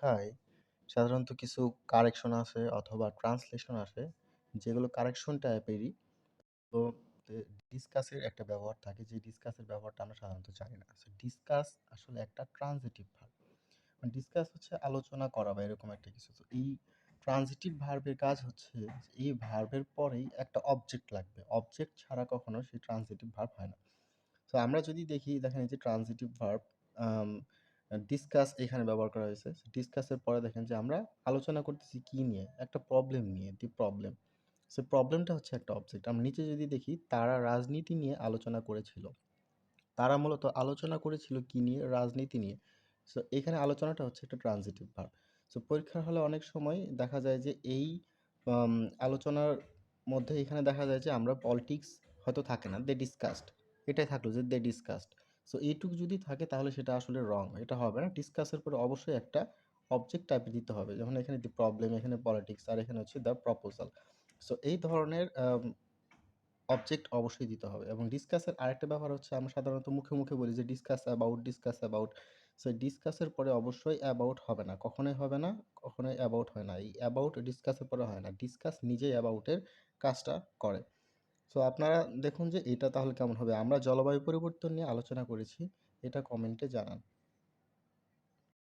পরীক্ষায় সাধারণত কিছু কারেকশন আসে অথবা ট্রান্সলেশন আসে, যেগুলো কারেকশন টাইপেরই। তো ডিসকাসের একটা ব্যবহার থাকে, যে ডিসকাসের ব্যবহারটা আমরা সাধারণত জানি না। সো ডিসকাস আসলে একটা ট্রানজিটিভ ভার্ব। ডিসকাস হচ্ছে আলোচনা করা বা এরকম একটা কিছু। তো এই ট্রানজিটিভ ভার্বের কাজ হচ্ছে যে এই ভার্বের পরেই একটা অবজেক্ট লাগবে। অবজেক্ট ছাড়া কখনো সেই ট্রানজিটিভ ভার্ব হয় না। তো আমরা যদি দেখি, দেখেন এই যে ট্রানজিটিভ ভার্ব ডিসকাস এখানে ব্যবহার করা হয়েছে। ডিসকাসের পরে দেখেন যে আমরা আলোচনা করতেছি কি নিয়ে, একটা প্রবলেম নিয়ে, দি প্রবলেম। সো প্রবলেমটা হচ্ছে একটা অবজেক্ট। আমরা নিচে যদি দেখি, তারা রাজনীতি নিয়ে আলোচনা করেছিল। তারা মূলত আলোচনা করেছিল কি নিয়ে? রাজনীতি নিয়ে। সো এখানে আলোচনাটা হচ্ছে একটা ট্রানজিটিভ ভার্ব। সো পরীক্ষার হলে অনেক সময় দেখা যায় যে এই আম আলোচনার মধ্যে এখানে দেখা যায় যে আমরা পলিটিক্স হয়তো থাকে না, দে ডিসকাসড। এটাই থাকলো যে দে ডিসকাসড। সো এইটুকু যদি থাকে তাহলে সেটা আসলে রং। এটা হবে না। ডিসকাসের পরে অবশ্যই একটা অবজেক্ট টাইপের দিতে হবে। যেমন এখানে দি প্রবলেম, এখানে পলিটিক্স, আর এখানে হচ্ছে দ্য প্রপোজাল। সো এই ধরনের অবজেক্ট অবশ্যই দিতে হবে। এবং ডিসকাসের আরেকটা ব্যাপার হচ্ছে, আমরা সাধারণত মুখে মুখে বলি যে discuss about, discuss about. So ডিসকাসের পরে অবশ্যই অ্যাবাউট হবে না, কখনোই হবে না, কখনোই অ্যাবাউট হয় না। এই অ্যাবাউট ডিসকাসের পরে হয় না, ডিসকাস নিজেই অ্যাবাউটের কাজটা করে। সো আপনারা দেখুন যে এটা তাহলে কেমন হবে। আমরা জলবায়ু পরিবর্তন নিয়ে আলোচনা করেছি, এটা কমেন্টে জানান।